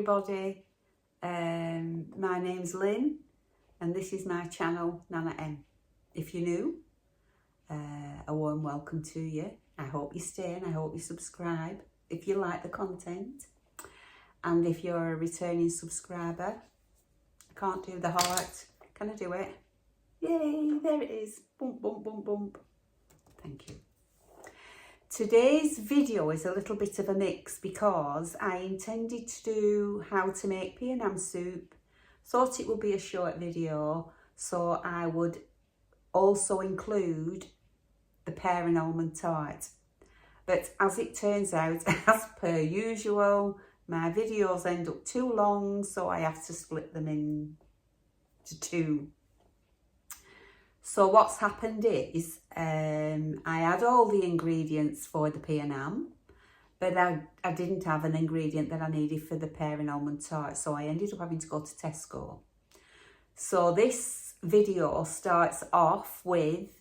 everybody, my name's Lynn and this is my channel Nanna-M. If you're new, a warm welcome to you. I hope you stay and I hope you subscribe if you like the content, and if you're a returning subscriber, I can't do the heart, can I do it? Yay, there it is, bump bump bump bump. Thank you. Today's video is a little bit of a mix because I intended to do how to make pea and ham soup. Thought it would be a short video, so I would also include the pear and almond tart. But as it turns out, as per usual, my videos end up too long, so I have to split them into two. So what's happened is I had all the ingredients for the pea and ham, but I didn't have an ingredient that I needed for the pear and almond tart, so I ended up having to go to Tesco. So this video starts off with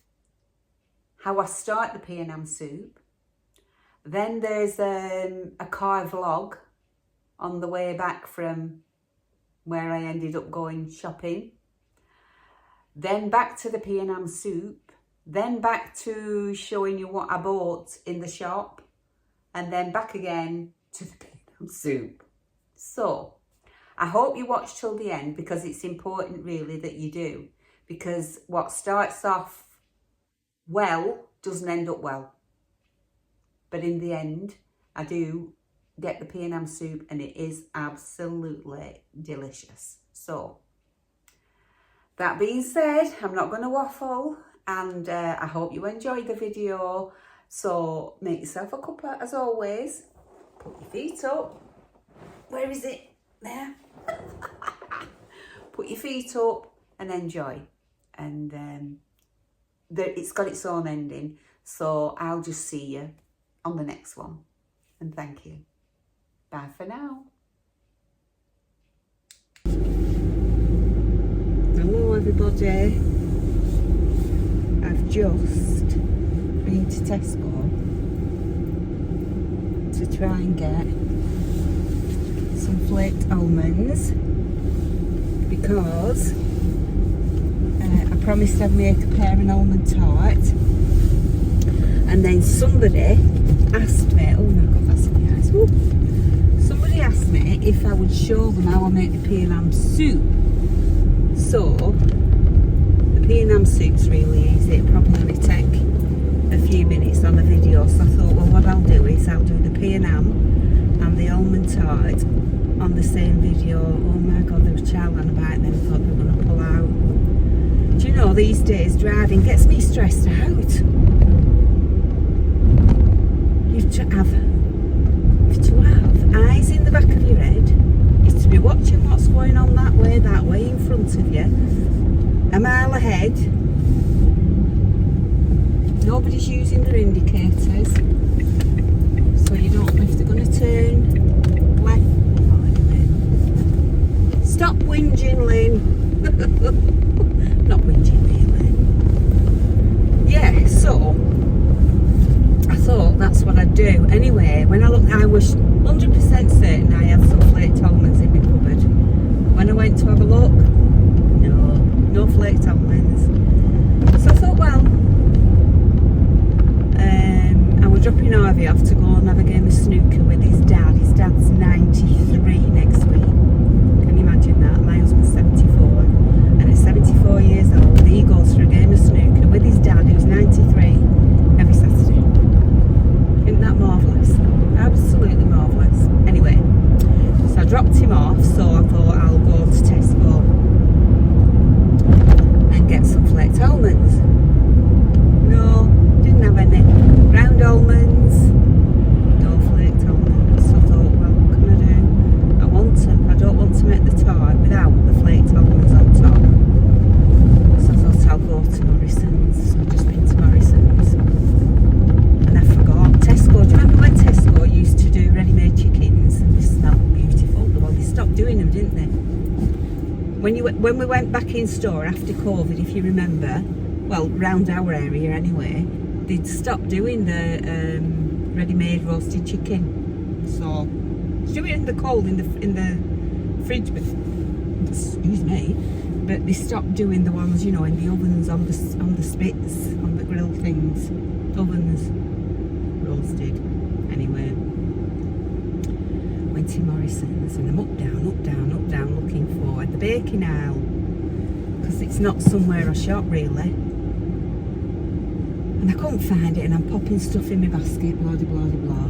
how I start the pea and ham soup. Then there's a car vlog on the way back from where I ended up going shopping. Then back to the pea and ham soup, then back to showing you what I bought in the shop, and then back again to the pea and ham soup. So, I hope you watch till the end because it's important really that you do, because what starts off well doesn't end up well. But in the end, I do get the pea and ham soup and it is absolutely delicious. So, that being said, I'm not going to waffle, and I hope you enjoy the video. So make yourself a cuppa as always. Put your feet up. Where is it? There. Put your feet up and enjoy. And it's got its own ending. So I'll just see you on the next one. And thank you. Bye for now. Hello everybody, I've just been to Tesco to try and get some flaked almonds because I promised I'd make a pear and almond tart, and then somebody asked me, oh my god that's really nice, whoop. Somebody asked me if I would show them how I make the pea and ham soup. So, the pea and ham soup's really easy. It'll probably only take a few minutes on the video. So I thought, well, what I'll do is I'll do the pea and ham and the almond tart on the same video. Oh my god, there was child on about then. I thought they were going to pull out. Do you know, these days driving gets me stressed out. You've to have eyes in the back of your head. Is to be watching what's going on that way in front of you, a mile ahead. Nobody's using their indicators, so you don't know if they're going to turn left or right. Stop whinging, Lynn. Not whinging, really. Yeah, so I thought that's what I'd do. Anyway, when I looked, I was 100% certain I had some flaked almonds in my cupboard. When I went to have a look, no flaked almonds. So I thought, well, I was dropping Harvey off to go and have a game of snooker with his dad. His dad's 93 next week. Can you imagine that? My husband's 74. And at 74 years old, he goes for a game of snooker with his dad, who's 93, every Saturday. Isn't that marvellous? Absolutely marvellous. Anyway, so I dropped him off, so I thought I'll go to Tesco and get some flaked almonds. No, didn't have any. Round almonds, no flaked almonds. So I thought, well, what can I do? I don't want to make the tart without the flaked almonds on top. So I thought I'll go to Morrison's. So I've just been to Morrison's. And I forgot. Tesco, do you remember when Tesco used to do ready-made chickens? They smelled beautiful. Well, they stopped doing them, didn't they? When we went back in store after COVID, if you remember, well, round our area anyway, they'd stopped doing the ready-made roasted chicken. So do it in the cold, in the fridge, but excuse me, but they stopped doing the ones, you know, in the ovens on the spits, on the grill things, ovens, roasted. Anyway, went to Morrison's and I'm up, down, looking for the baking aisle, because it's not somewhere I shop really. And I couldn't find it, and I'm popping stuff in my basket, blah, blah, blah, blah.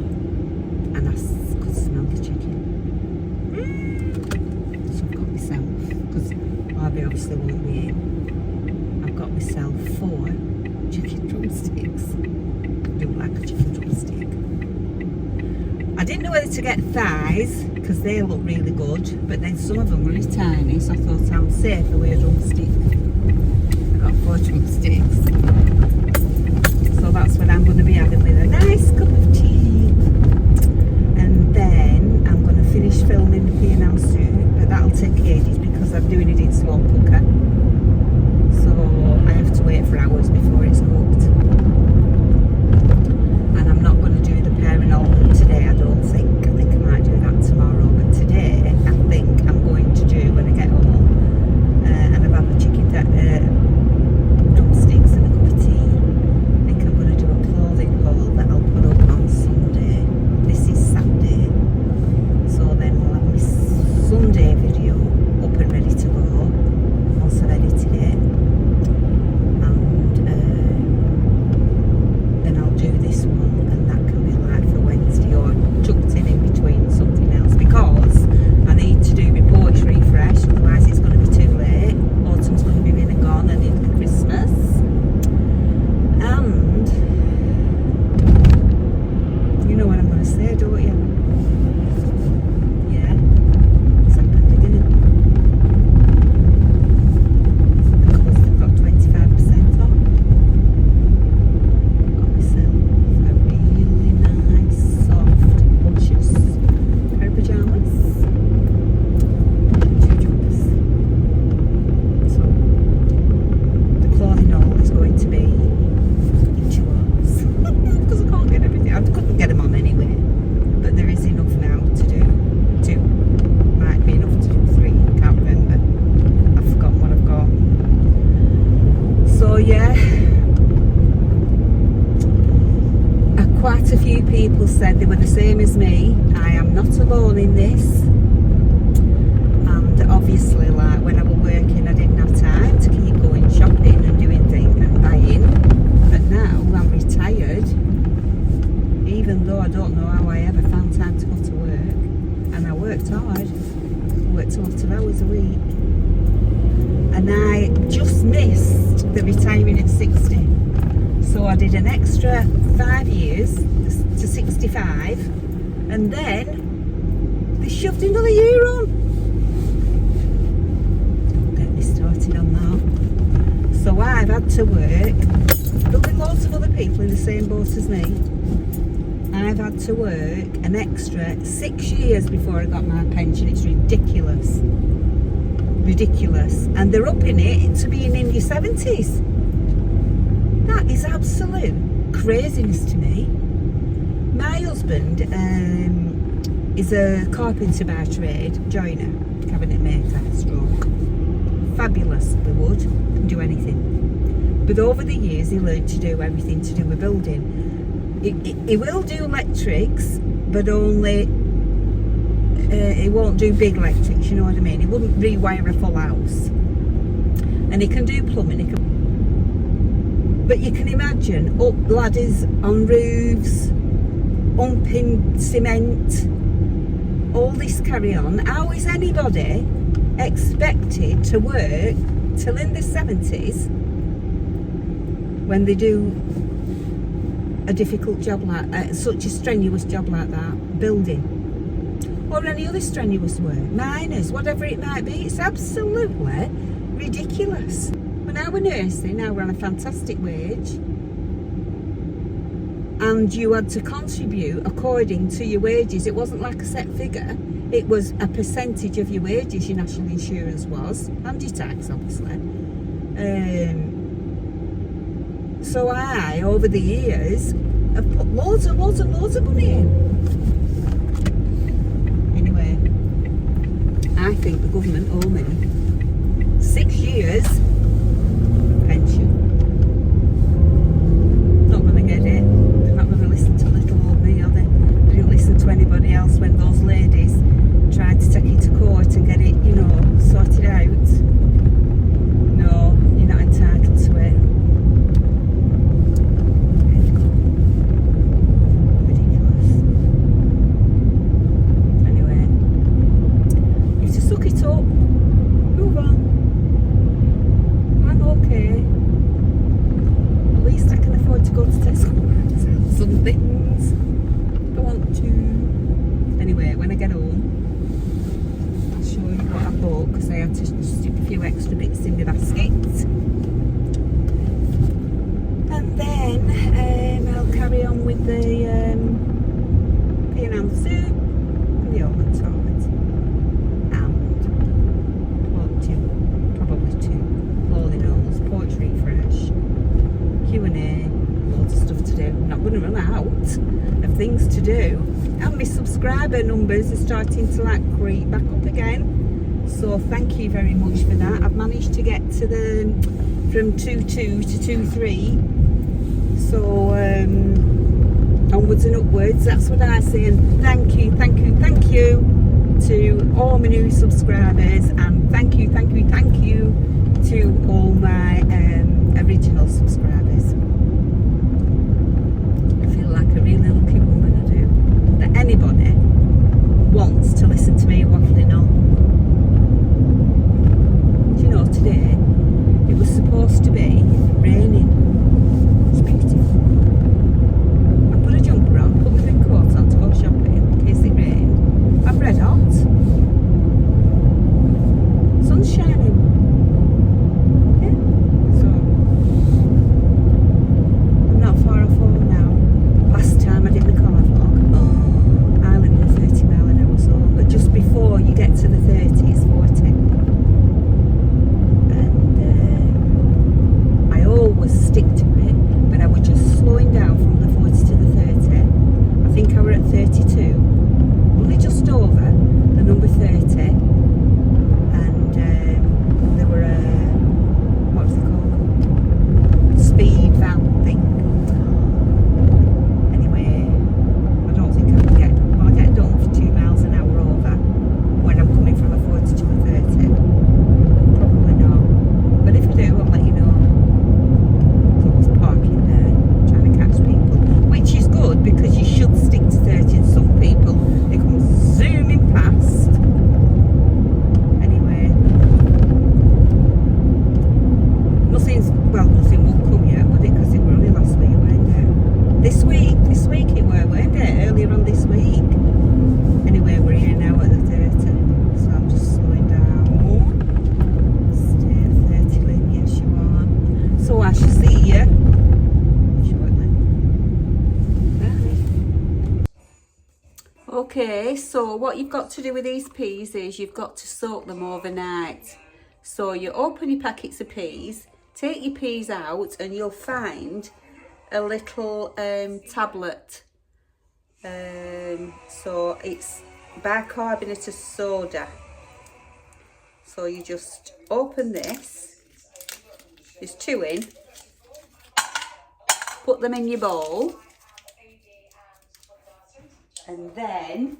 And I could smell the chicken. So I've got myself, because Barbie obviously won't be in, I've got myself 4 chicken drumsticks. I do like a chicken drumstick. I didn't know whether to get thighs, because they look really good, but then some of them were really tiny, so I thought I was safer with a drumstick. I got 4 drumsticks. So that's what I'm going to be having with a nice cup of tea. And then I'm going to finish filming the pea ham soup, but that'll take ages because I'm doing it in slow cooker. So I have to wait for hours before it's cooked. And I'm not going to do the paring all today, I don't think. I think I might do that tomorrow. But today, I think I'm going to do when I get home. And I've had the chicken drumsticks and a cup of tea. I think I'm going to do a clothing haul that I'll put up on Sunday. This is Saturday. So then we'll have my Sunday video up and ready to go once I've edited it. And then I'll do this one, and that can be like for Wednesday or tucked in between something else, because I need to do my porch refresh, otherwise it's going to be too late. Autumn's going to be really gone and into Christmas. And you know what I'm going to say, don't you? Yeah, it's happened again. Because they've got 25% off. Got myself a really nice, soft, luscious pair of pyjamas. 2 jumpers. So the clothing haul is going to be in 2 hours. Because I can't get everything. I couldn't get them on anyway. But there is enough now to do 2. Might be enough to do 3. Can't remember. I've forgotten what I've got. So yeah. Quite a few people said they were the same as me. I am not alone in this. And obviously, like when I was working, I didn't have time to keep going shopping and doing things and buying. But now I'm retired, even though I don't know how I ever found time to go to work. And I worked hard. I worked a lot of hours a week. And I just missed the retiring at 60. So I did an extra 5 years to 65, and then they shoved another year on. Don't get me started on that. So I've had to work, there'll be loads of other people in the same boat as me. I've had to work an extra 6 years before I got my pension. It's ridiculous. Ridiculous. And they're upping it to being in your 70s. That is absolute craziness to me. My husband is a carpenter by trade, joiner, cabinet maker, stroke. Fabulous, the wood, can do anything. But over the years, he learned to do everything to do with building. He will do electrics, but only, he won't do big electrics, you know what I mean? He wouldn't rewire a full house. And he can do plumbing, he can. But you can imagine up ladders on roofs, umping cement, all this carry on. How is anybody expected to work till in the 70s when they do a difficult job like such a strenuous job like that, building, or any other strenuous work, miners, whatever it might be? It's absolutely ridiculous. When I was nursing, I ran a fantastic wage, and you had to contribute according to your wages. It wasn't like a set figure. It was a percentage of your wages, your national insurance was, and your tax, obviously. So I, over the years, have put loads of money in. Anyway, I think the government owe me 6 years pension. Not going to get it. They're not going to listen to little old me, are they? They didn't listen to anybody else when those ladies tried to take it to court and get it, you know, sorted out. No, you're not entitled to it. Ridiculous. Anyway, you have to suck it up. Move on. I'm okay. At least I can afford to go to Tesco. Some things. I want to. Anyway, when I get home, I'll show you what I bought because I had to stick a few extra bits in my basket. And then I'll carry on with the pea ham soup and the almond tart. And probably two holy nose, poetry fresh, Q&A, loads of stuff to do. I'm not going to run out of things to do. And my subscriber numbers are starting to like creep back up again. So thank you very much for that. I've managed to get to from 2.2 to 2.3. So onwards and upwards, that's what I say. And thank you to all my new subscribers, and thank you to all my original subscribers. I feel like a really lucky woman, I do, that anybody wants to listen to me waffling on. Do you know, today it was supposed to be raining. It's beautiful. I put a jumper on, put my big coat on to go shopping in case it rained. I'm red hot. Sun's shining. Yeah. So I'm not far off home now. Last time I did the car vlog, I live in a 30-mile-an-hour zone, but just before you get to the 30, it's 40. And I always stick to it, but I was just slowing down from the 40 to the 30. I think I were at 32, only just over the number 30, and there were what's it called? Speed van thing. Anyway, I don't think I'll get done for 2 miles an hour over when I'm coming from a 40 to a 30. Probably not. But if I do, I'll let you know. So I was parking there, trying to catch people, which is good because you should stick to 30. And some people, they come zooming past. Anyway, nothing will come yet, would it? Because it were only last week, weren't it? This week it were, weren't it? Earlier on this week. Anyway, we're here now at the 30, so I'm just slowing down. Stay at 30, Lynn, yes you are. So I shall see you shortly. Bye. Okay, so what you've got to do with these peas is you've got to soak them overnight. So you open your packets of peas, take your peas out, and you'll find a little tablet. So it's bicarbonate of soda. So you just open this. There's 2 in. Put them in your bowl. And then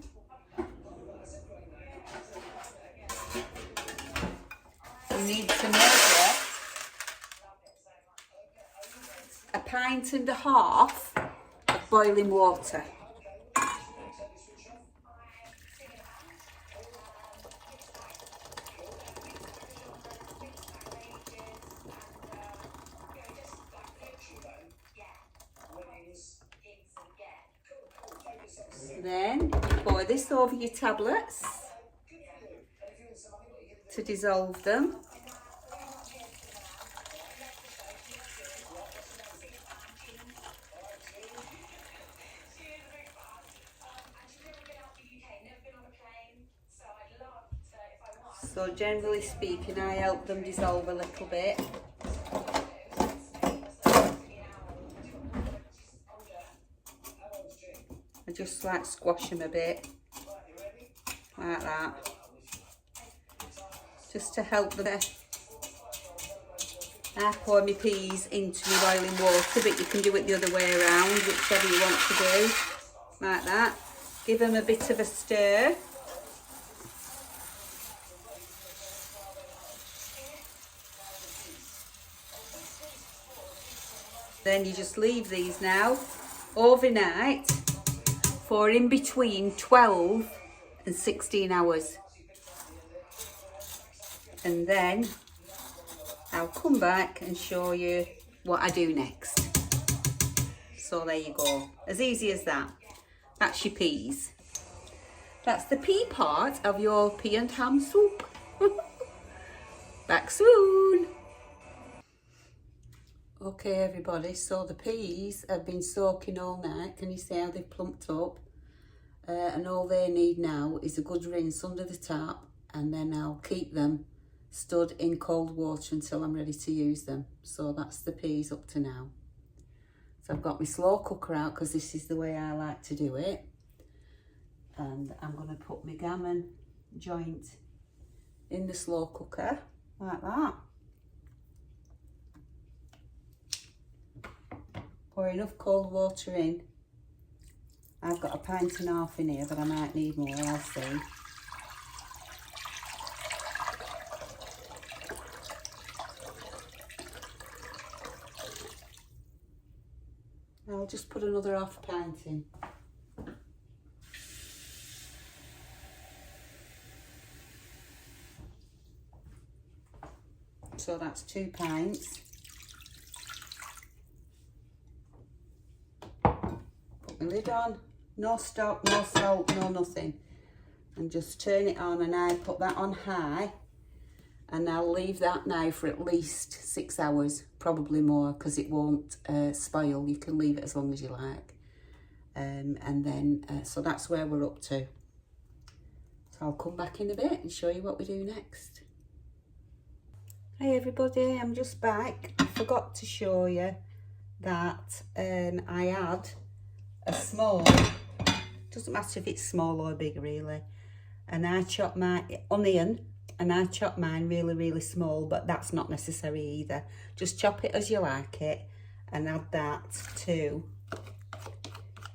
you need to measure 1.5 pints of boiling water. Then pour this over your tablets to dissolve them. So generally speaking, I help them dissolve a little bit. I just like squash them a bit, like that. just to help the... I pour my peas into my boiling water, but you can do it the other way around, whichever you want to do, like that. Give them a bit of a stir. Then you just leave these now overnight for in between 12 and 16 hours. And then I'll come back and show you what I do next. So there you go, as easy as that. That's your peas. That's the pea part of your pea and ham soup. Back soon. Okay everybody, so the peas have been soaking all night. Can you see how they've plumped up? And all they need now is a good rinse under the tap, and then I'll keep them stood in cold water until I'm ready to use them. So that's the peas up to now. So I've got my slow cooker out because this is the way I like to do it. And I'm going to put my gammon joint in the slow cooker like that. Pour enough cold water in. I've got a pint and a half in here, but I might need more, I'll see. I'll just put another half pint in. So that's 2 pints. Put my lid on, no stop, no salt, no nothing. And just turn it on, and I put that on high. And I'll leave that now for at least 6 hours, probably more, because it won't spoil. You can leave it as long as you like. And then, so that's where we're up to. So I'll come back in a bit and show you what we do next. Hey everybody, I'm just back. I forgot to show you that I had a small, doesn't matter if it's small or big really, and I chopped my onion, and I chopped mine really small, but that's not necessary either. Just chop it as you like it and add that to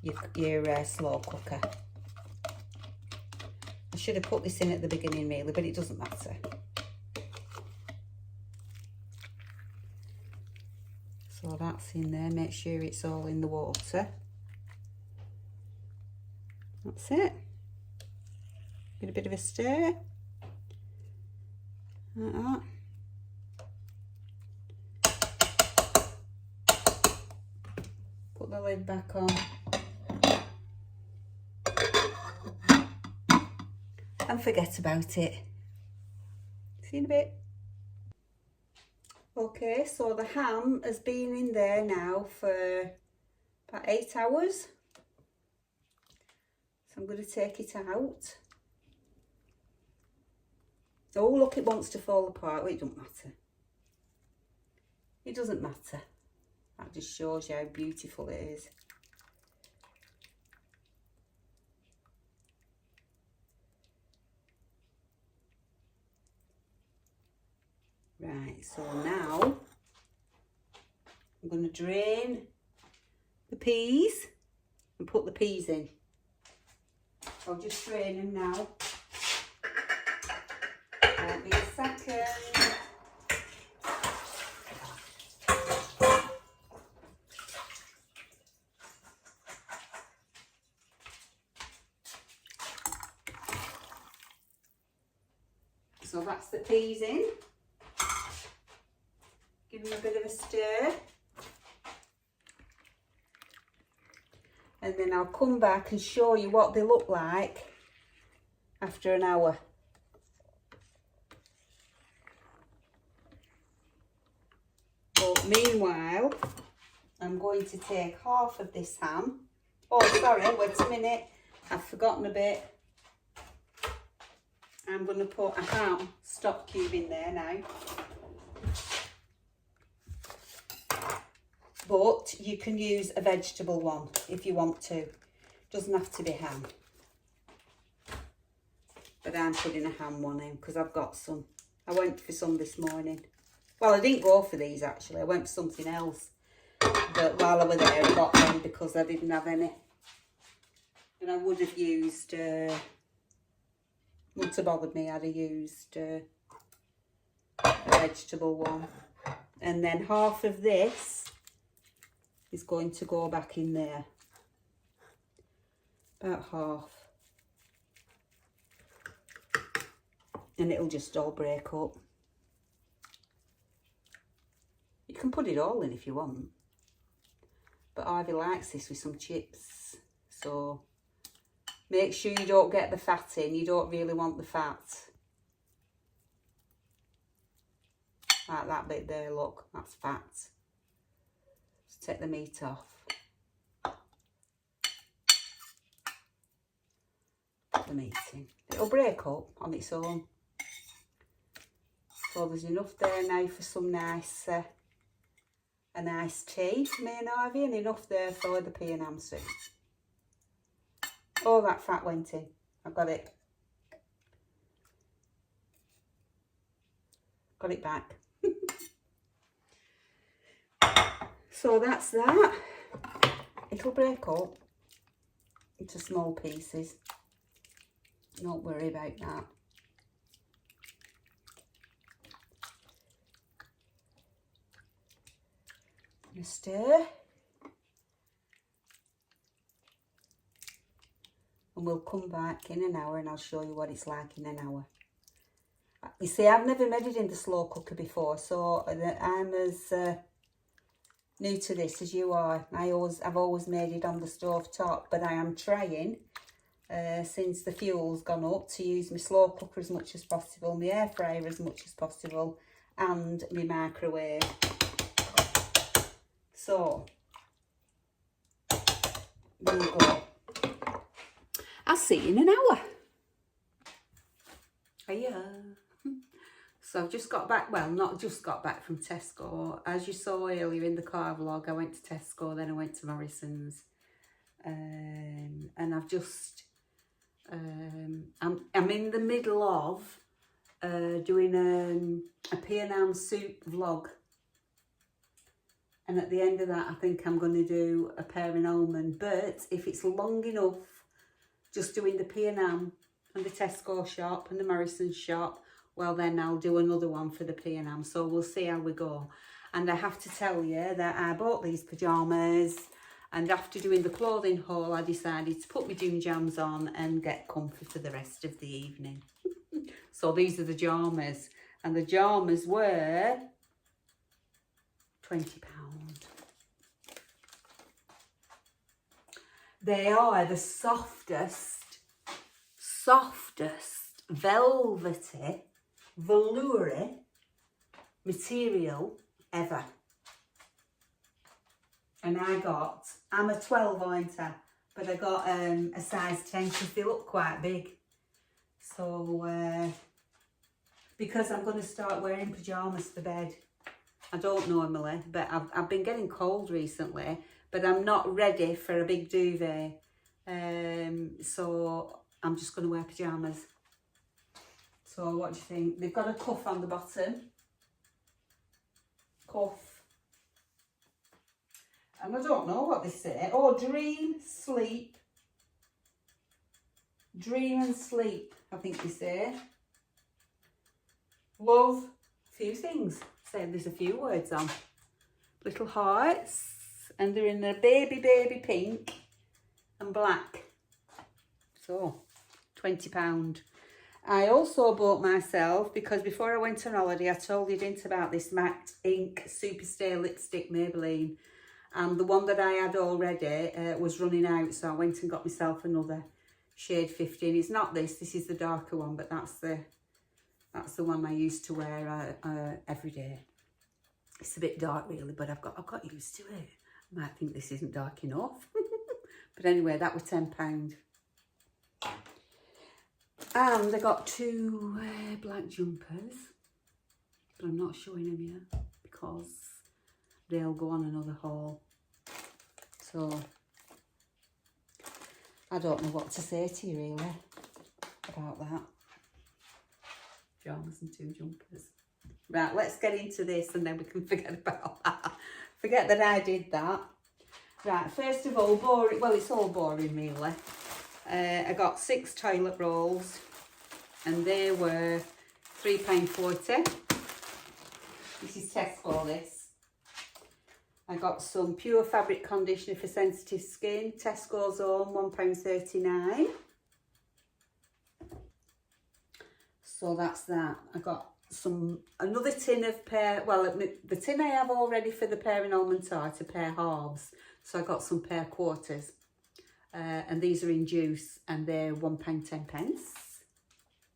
your slow cooker. I should have put this in at the beginning really, but it doesn't matter. So that's in there, make sure it's all in the water. That's it. Give it a bit of a stir. Like that. Put the lid back on. And forget about it. See you in a bit. Okay, so the ham has been in there now for about 8 hours. So I'm going to take it out. Oh look, it wants to fall apart. Well, it doesn't matter. It doesn't matter. That just shows you how beautiful it is. Right, so now I'm going to drain the peas and put the peas in. I'll just drain them now. Won't be a second. So that's the peas in. Give them a bit of a stir. And then I'll come back and show you what they look like after an hour. But meanwhile, I'm going to take half of this ham. Oh, sorry, wait a minute. I've forgotten a bit. I'm going to put a ham stock cube in there now. But you can use a vegetable one if you want to. Doesn't have to be ham. But I'm putting a ham one in because I've got some. I went for some this morning. Well, I didn't go for these actually. I went for something else. But while I was there, I got them because I didn't have any. And I would have used, wouldn't have bothered me, I'd have used a vegetable one. And then half of this is going to go back in there. About half. And it'll just all break up. You can put it all in if you want. But Ivy likes this with some chips. So make sure you don't get the fat in. You don't really want the fat. Like that bit there, look, that's fat. Just take the meat off. Put the meat in. It'll break up on its own. So there's enough there now for some nice, a nice tea for me and Ivy, and enough there for the pea and ham soup. All that fat went in. I've got it. Got it back. So that's that. It'll break up into small pieces. Don't worry about that. Gonna stir. And we'll come back in an hour and I'll show you what it's like in an hour. You see, I've never made it in the slow cooker before, so I'm as new to this as you are. I've always made it on the stove top, but I am trying, since the fuel's gone up, to use my slow cooker as much as possible, my air fryer as much as possible, and my microwave. So, there you go. I'll see you in an hour. Hiya. So I've just got back, well, not just got back from Tesco. As you saw earlier in the car vlog, I went to Tesco, then I went to Morrison's. And I've just, I'm in the middle of doing a pea and ham soup vlog. And at the end of that, I think I'm going to do a pear and almond. But if it's long enough, just doing the pea and ham and the Tesco shop and the Morrison shop, well then I'll do another one for the pea and ham. So we'll see how we go. And I have to tell you that I bought these pyjamas, and after doing the clothing haul, I decided to put my doom jams on and get comfy for the rest of the evening. So these are the pyjamas, and the pyjamas were £20. They are the softest, velvety, veloury material ever. And I'm a 12, aren't I? But I got a size 10 because they look quite big. So, because I'm going to start wearing pyjamas for bed. I don't normally, but I've been getting cold recently, but I'm not ready for a big duvet. So I'm just going to wear pyjamas. So what do you think? They've got a cuff on the bottom. Cuff. And I don't know what they say. Oh, dream, sleep. Dream and sleep, I think they say. Love, a few things. So there's a few words on. Little hearts. And they're in the baby pink and black. So, £20. I also bought myself, because before I went on holiday, I told you didn't about this matte ink Superstay lipstick Maybelline. And the one that I had already was running out, so I went and got myself another shade 15. It's not this is the darker one, but that's the one I used to wear every day. It's a bit dark really, but I've got used to it. I might think this isn't dark enough. But anyway, that was £10. And I got two black jumpers, but I'm not showing them yet because they'll go on another haul. So I don't know what to say to you really about that. pyjamas and 2 jumpers. Right, let's get into this and then we can forget about that. Forget that I did that. Right, first of all, boring. Well, it's all boring really. I got 6 toilet rolls and they were £3.40. This is Tesco, this. I got some pure fabric conditioner for sensitive skin, Tesco's own, £1.39. So that's that. I got another tin of pear, well, the tin I have already for the pear and almond tart are pear halves. So I got some pear quarters. And these are in juice and they're £1.10.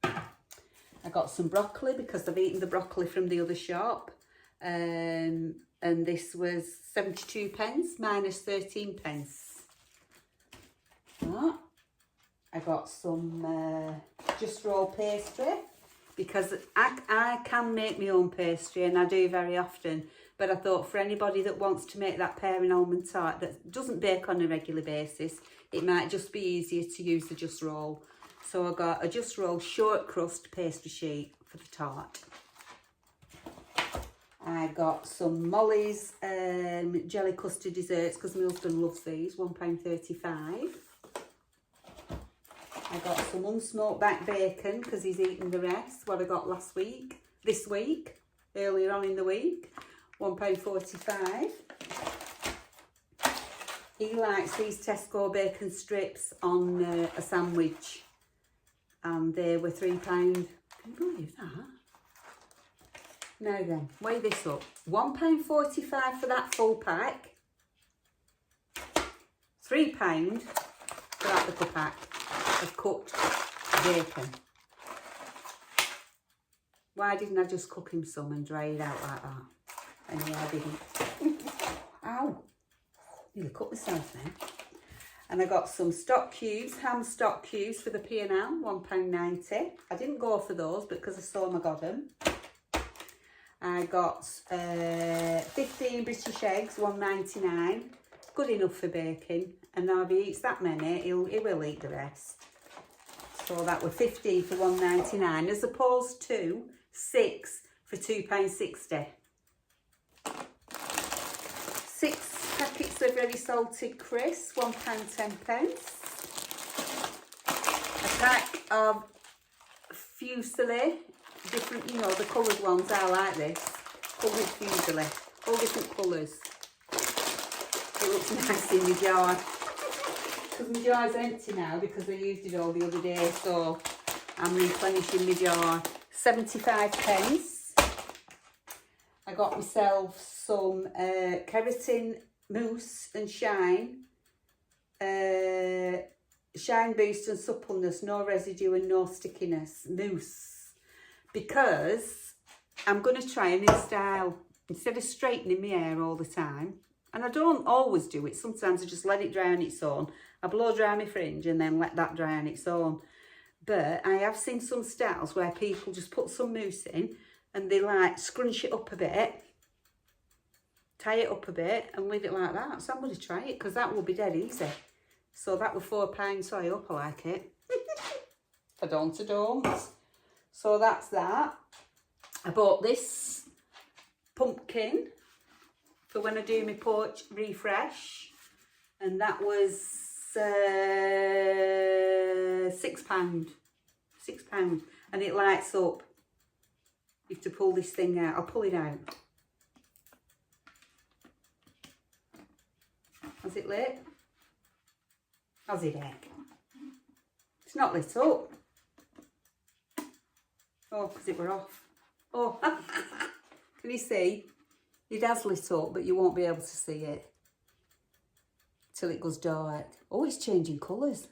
I got some broccoli because I've eaten the broccoli from the other shop. And this was 72p minus 13p. I got some just roll pastry because I can make my own pastry and I do very often, but I thought for anybody that wants to make that pear and almond tart that doesn't bake on a regular basis, it might just be easier to use the just roll. So I got a just roll short crust pastry sheet for the tart. I got some Molly's jelly custard desserts because my husband loves these, £1.35. I got some unsmoked back bacon because he's eaten the rest, what I got this week, earlier on in the week, £1.45. He likes these Tesco bacon strips on a sandwich and they were £3. Can you believe that? Now then, weigh this up. £1.45 for that full pack. £3 for that little pack of cooked bacon. Why didn't I just cook him some and dry it out like that? Anyway, I didn't. Ow! Nearly cut myself then. And I got some stock cubes, ham stock cubes for the P&L, £1.90. I didn't go for those, but because I saw them, I got them. I got 15 British eggs, £1.99. Good enough for baking. And now if he eats that many, he will eat the rest. So that were 15 for £1.99 as opposed to 6 for £2.60. 6 packets of very salted crisps, £1.10. A pack of fusilli, different, you know, the coloured ones. I like this. Coloured fusilli, all different colours. It looks nice in my jar. Because my jar's empty now because I used it all the other day, so I'm replenishing my jar. 75p. I got myself some keratin mousse and shine. Shine boost and suppleness, no residue and no stickiness mousse. Because I'm going to try a new style. Instead of straightening my hair all the time, and I don't always do it, sometimes I just let it dry on its own. I blow dry my fringe and then let that dry on its own. But I have seen some styles where people just put some mousse in and they like scrunch it up a bit, tie it up a bit and leave it like that. So I'm going to try it because that will be dead easy. So that was £4, so I hope I like it. I don't. So that's that. I bought this pumpkin for when I do my porch refresh, and that was £6. £6, and it lights up. You have to pull this thing out. I'll pull it out. Has it lit? Has it, heck? It's not lit up. Oh, because it were off. Oh, can you see? It has lit up, but you won't be able to see it till it goes dark. Oh, it's changing colours.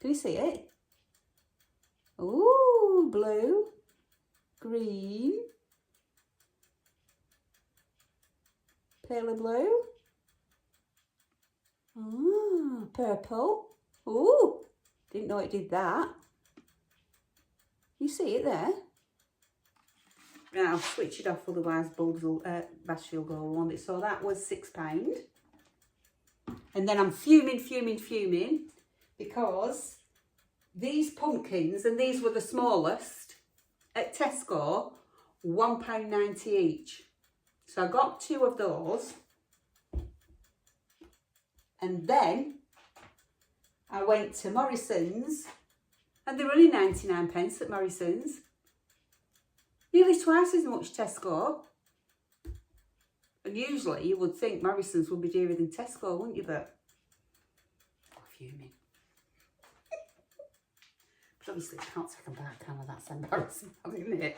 Can you see it? Ooh, blue, green, paler blue. Ah, purple. Ooh, didn't know it did that. You see it there? Right, I'll switch it off, otherwise bulbs will, battery will go on it. So that was £6. And then I'm fuming because these pumpkins, and these were the smallest, at Tesco, £1.90 each. So I got 2 of those. And then I went to Morrison's, and they're only 99 pence at Morrison's. Nearly twice as much Tesco. And usually you would think Morrison's would be dearer than Tesco, wouldn't you? But I'm fuming. But obviously I can't take them back, can I? That's embarrassing, isn't it?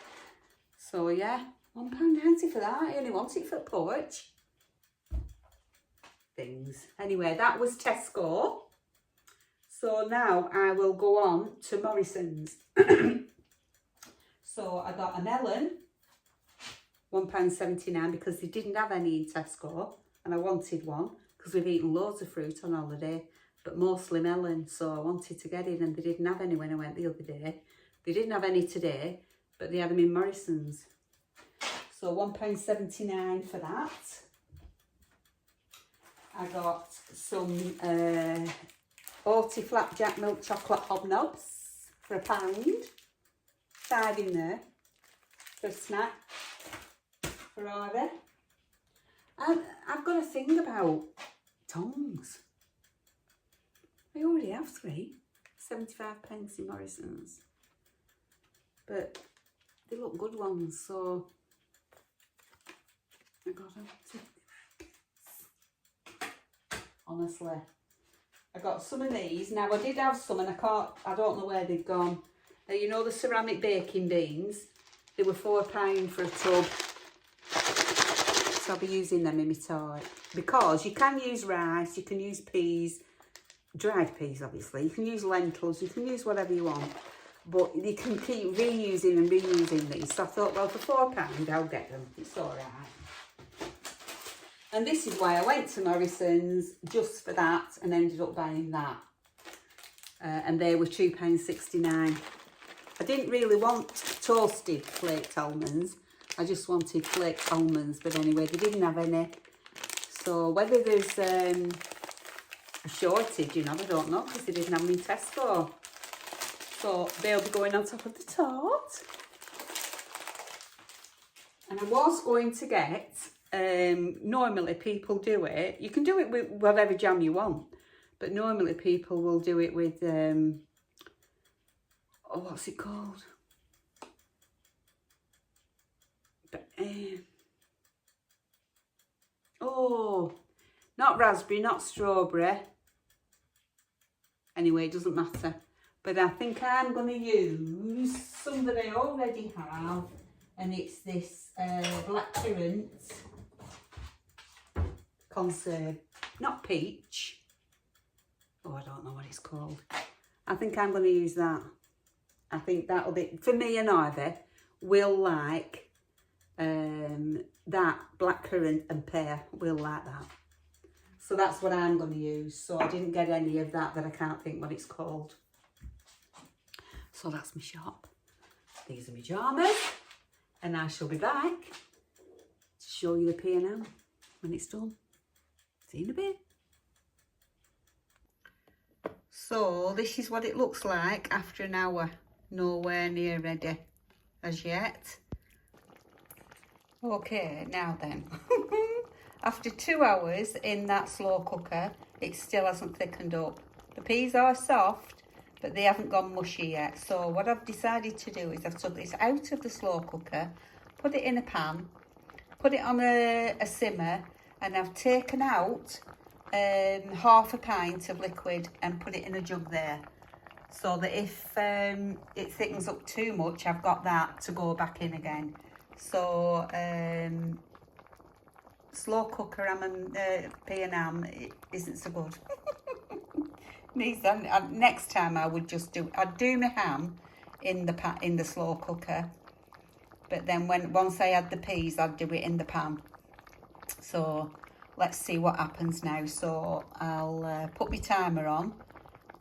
So yeah, £1.90 for that. I only want it for a porch. Things. Anyway, that was Tesco. So now I will go on to Morrison's. So I got a melon, £1.79, because they didn't have any in Tesco, and I wanted one because we've eaten loads of fruit on holiday, but mostly melon, so I wanted to get it, and they didn't have any when I went the other day. They didn't have any today, but they had them in Morrison's. So £1.79 for that. I got some Hearty flapjack milk chocolate hobnobs for £1. 5 in there for a snack for either. I've got a thing about tongs. I already have 3, 75 pence in Morrison's, but they look good ones, so I got them. Honestly, I got some of these. Now I did have some, and I don't know where they've gone. You know the ceramic baking beans? They were £4 for a tub. So I'll be using them in my tart. Because you can use rice, you can use peas, dried peas obviously, you can use lentils, you can use whatever you want. But you can keep reusing and reusing these. So I thought, well, for £4 I'll get them. It's alright. And this is why I went to Morrison's, just for that, and ended up buying that. And they were £2.69. I didn't really want toasted flaked almonds. I just wanted flaked almonds. But anyway, they didn't have any. So whether there's a shortage, you know, I don't know, because they didn't have them in Tesco. So they'll be going on top of the tart. And I was going to get, normally people do it. You can do it with whatever jam you want. But normally people will do it with... oh, what's it called? But, oh, not raspberry, not strawberry. Anyway, it doesn't matter. But I think I'm going to use some that I already have. And it's this blackcurrant conserve. Not peach. Oh, I don't know what it's called. I think I'm going to use that. I think that'll be, for me and Ivy, we'll like that blackcurrant and pear. We'll like that. So that's what I'm going to use. So I didn't get any of that I can't think what it's called. So that's my shop. These are my pyjamas. And I shall be back to show you the Pea Ham when it's done. See you in a bit. So this is what it looks like after an hour. Nowhere near ready as yet. Okay, now then. After 2 hours in that slow cooker, it still hasn't thickened up. The peas are soft, but they haven't gone mushy yet. So what I've decided to do is I've took this out of the slow cooker, put it in a pan, put it on a simmer, and I've taken out half a pint of liquid and put it in a jug there. So that if it thickens up too much, I've got that to go back in again. So slow cooker Pea Ham isn't so good. Next time I'd do my ham in the slow cooker, but then once I had the peas, I'd do it in the pan. So let's see what happens now. So I'll put my timer on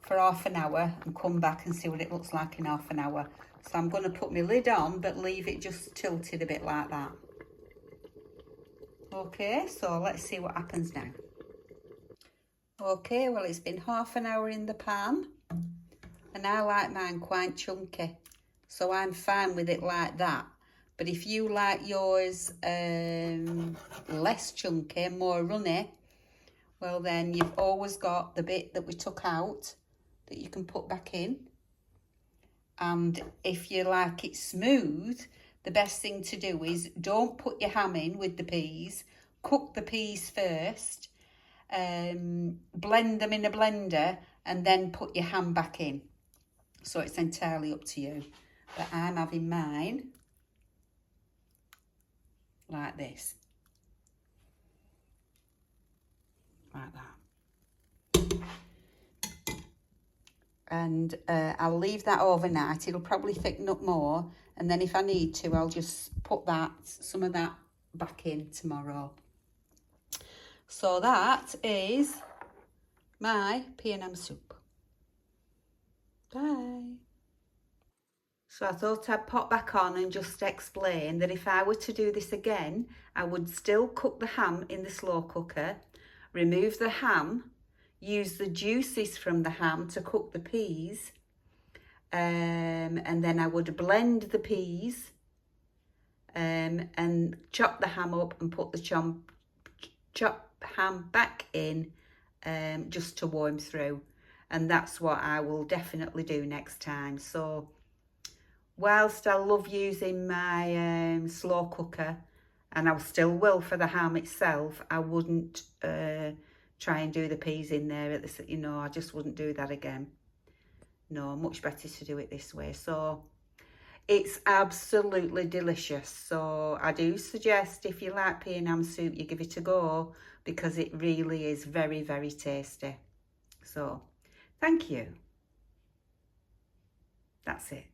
for half an hour and come back and see what it looks like in half an hour. So I'm going to put my lid on, but leave it just tilted a bit like that. Okay, so let's see what happens now. Okay, well, it's been half an hour in the pan, and I like mine quite chunky. So I'm fine with it like that. But if you like yours less chunky, more runny, well then you've always got the bit that we took out that you can put back in. And if you like it smooth, the best thing to do is don't put your ham in with the peas. Cook the peas first, blend them in a blender, and then put your ham back in. So it's entirely up to you. But I'm having mine like this. Like that. And I'll leave that overnight. It'll probably thicken up more. And then if I need to, I'll just put some of that back in tomorrow. So that is my pea and ham soup. Bye. So I thought I'd pop back on and just explain that if I were to do this again, I would still cook the ham in the slow cooker, remove the ham, use the juices from the ham to cook the peas, and then I would blend the peas and chop the ham up and put the chopped ham back in just to warm through. And that's what I will definitely do next time. So whilst I love using my slow cooker, and I still will for the ham itself, I wouldn't try and do the peas in there at this, I just wouldn't do that again. No, much better to do it this way. So it's absolutely delicious. So I do suggest, if you like pea and ham soup, you give it a go, because it really is very, very tasty. So thank you. That's it.